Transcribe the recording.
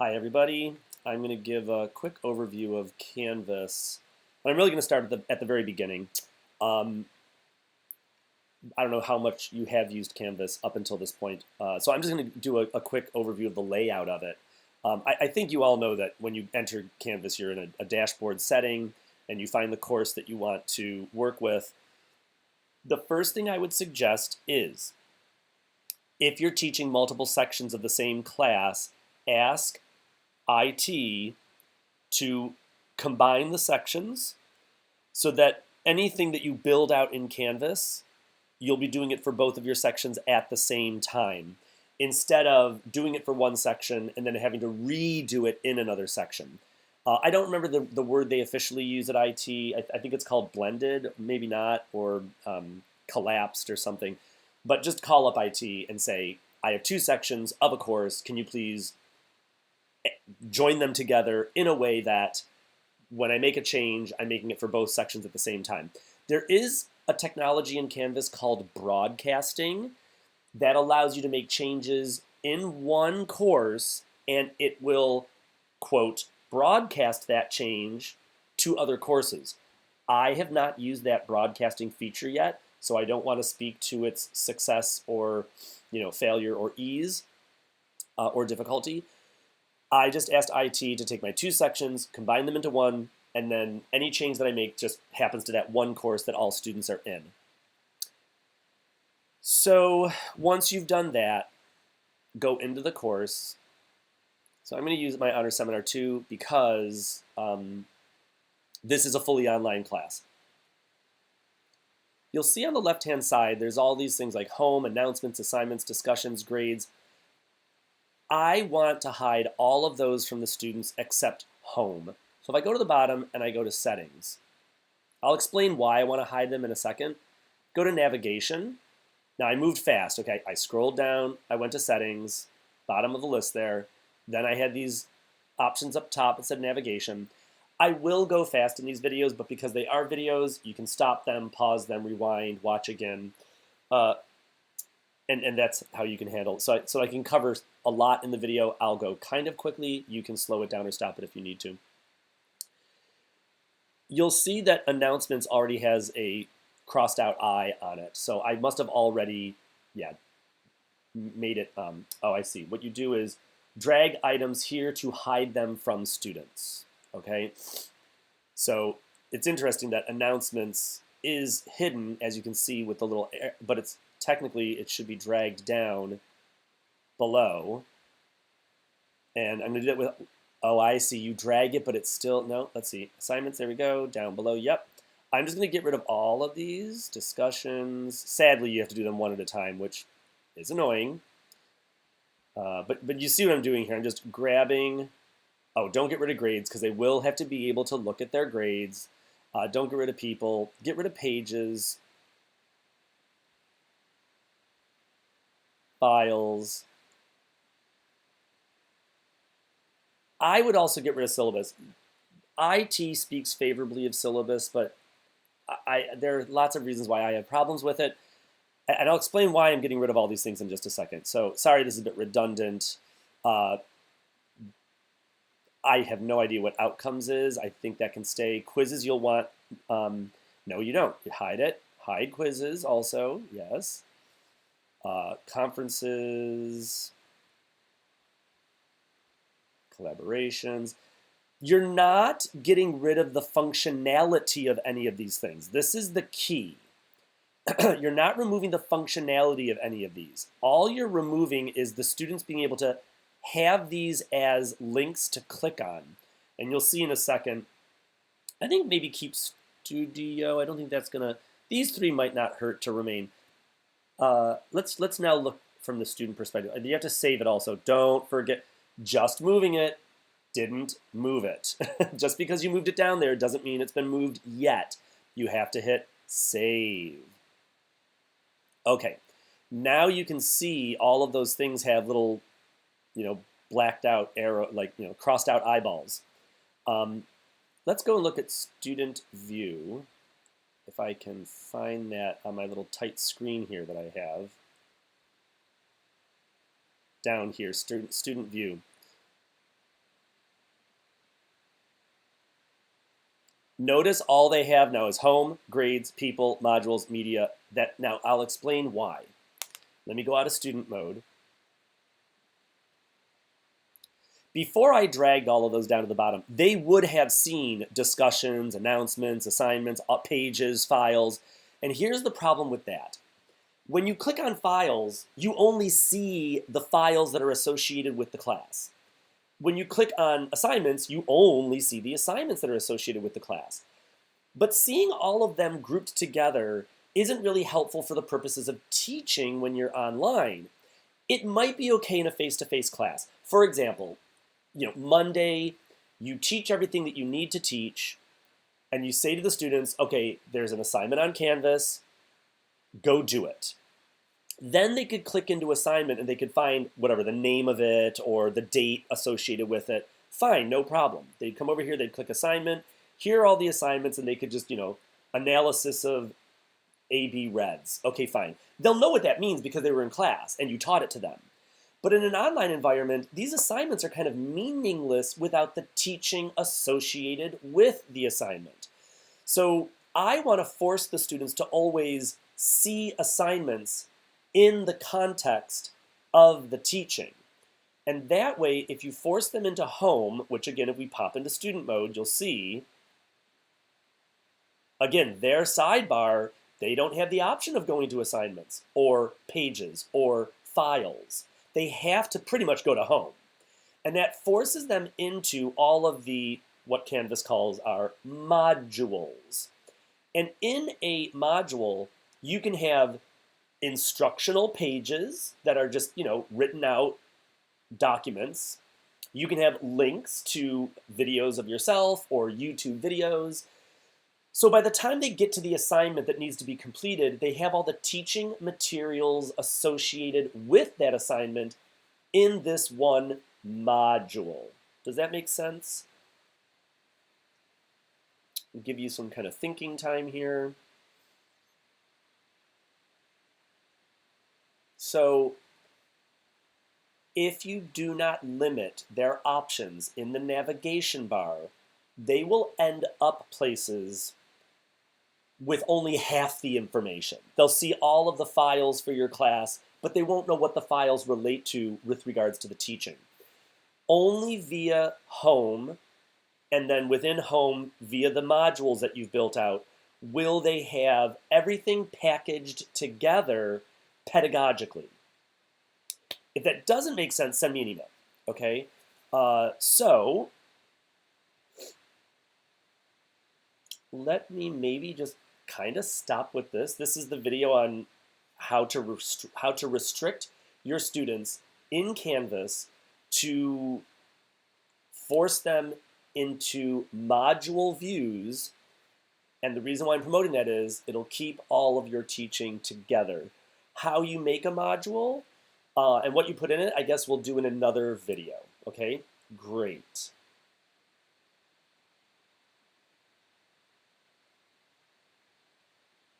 Hi everybody. I'm going to give a quick overview of Canvas. I'm really going to start at the very beginning. Um, I don't know how much you have used Canvas up until this point, so I'm just going to do a quick overview of the layout of it. I think you all know that when you enter Canvas, you're in a dashboard setting and you find the course that you want to work with. The first thing I would suggest is if you're teaching multiple sections of the same class, ask IT to combine the sections so that anything that you build out in Canvas, you'll be doing it for both of your sections at the same time, instead of doing it for one section and then having to redo it in another section. I don't remember the word they officially use at IT. I think it's called blended, maybe not, or collapsed or something. But just call up IT and say, I have two sections of a course. Can you please join them together in a way that when I make a change, I'm making it for both sections at the same time. There is a technology in Canvas called broadcasting that allows you to make changes in one course and it will, quote, broadcast that change to other courses. I have not used that broadcasting feature yet, so I don't want to speak to its success or failure or ease or difficulty. I just asked IT to take my two sections, combine them into one, and then any change that I make just happens to that one course that all students are in. So once you've done that, go into the course. So I'm going to use my Honor Seminar 2 because this is a fully online class. You'll see on the left-hand side, there's all these things like home, announcements, assignments, discussions, grades. I want to hide all of those from the students except home. So if I go to the bottom and I go to settings, I'll explain why I want to hide them in a second. Go to navigation. Now I moved fast, okay? I scrolled down, I went to settings, bottom of the list there. Then I had these options up top that said navigation. I will go fast in these videos, but because they are videos, you can stop them, pause them, rewind, watch again. And that's how you can handle it. So I can cover a lot in the video. I'll go kind of quickly. You can slow it down or stop it if you need to. You'll see that announcements already has a crossed out I on it. So I must have already, made it. Oh, I see. What you do is drag items here to hide them from students. Okay. So it's interesting that announcements is hidden, as you can see with the little, but it's technically it should be dragged down below. And I'm going to do that with, oh, I see. You drag it, but it's still, no, let's see. Assignments, there we go, down below, yep. I'm just going to get rid of all of these discussions. Sadly, you have to do them one at a time, which is annoying. But you see what I'm doing here. I'm just grabbing, oh, don't get rid of grades because they will have to be able to look at their grades. Don't get rid of people. Get rid of pages, files. I would also get rid of syllabus. IT speaks favorably of syllabus, but there are lots of reasons why I have problems with it. And I'll explain why I'm getting rid of all these things in just a second. So sorry, this is a bit redundant. I have no idea what outcomes is. I think that can stay. Quizzes you'll want. No, you don't. You hide it. Hide quizzes also, yes. Conferences, collaborations. You're not getting rid of the functionality of any of these things. This is the key. You're not removing the functionality of any of these. All you're removing is the students being able to have these as links to click on. And you'll see in a second, I think maybe keep Studio. I don't think that's gonna, these three might not hurt to remain. Let's now look from the student perspective. You have to save it also. Don't forget, just moving it didn't move it. Just because you moved it down there doesn't mean it's been moved yet. You have to hit save. Okay, now you can see all of those things have little, blacked out arrow, like, crossed out eyeballs. Let's go and look at student view. If I can find that on my little tight screen here that I have. Down here, student view. Notice all they have now is home, grades, people, modules, media. Now I'll explain why. Let me go out of student mode. Before I dragged all of those down to the bottom, they would have seen discussions, announcements, assignments, pages, files. And here's the problem with that. When you click on files, you only see the files that are associated with the class. When you click on assignments, you only see the assignments that are associated with the class. But seeing all of them grouped together isn't really helpful for the purposes of teaching when you're online. It might be okay in a face-to-face class. For example, Monday, you teach everything that you need to teach, and you say to the students, okay, there's an assignment on Canvas, go do it. Then they could click into assignment and they could find whatever, the name of it or the date associated with it. Fine, no problem. They'd come over here, they'd click assignment. Here are all the assignments, and they could just, analysis of A-B reds. Okay, fine. They'll know what that means because they were in class and you taught it to them. But in an online environment, these assignments are kind of meaningless without the teaching associated with the assignment. So I want to force the students to always see assignments in the context of the teaching. And that way, if you force them into home, which again, if we pop into student mode, you'll see, again, their sidebar, they don't have the option of going to assignments or pages or files. They have to pretty much go to home. And that forces them into all of the, what Canvas calls our modules. And in a module, you can have instructional pages that are just, written out documents. You can have links to videos of yourself or YouTube videos. So by the time they get to the assignment that needs to be completed, they have all the teaching materials associated with that assignment in this one module. Does that make sense? I'll give you some kind of thinking time here. So if you do not limit their options in the navigation bar, they will end up places with only half the information. They'll see all of the files for your class, but they won't know what the files relate to with regards to the teaching. Only via home, and then within home, via the modules that you've built out, will they have everything packaged together pedagogically. If that doesn't make sense, send me an email, okay? So let me maybe just kind of stop with this. This is the video on how to restrict your students in Canvas to force them into module views. And the reason why I'm promoting that is it'll keep all of your teaching together. How you make a module and what you put in it, I guess we'll do in another video. Okay, great.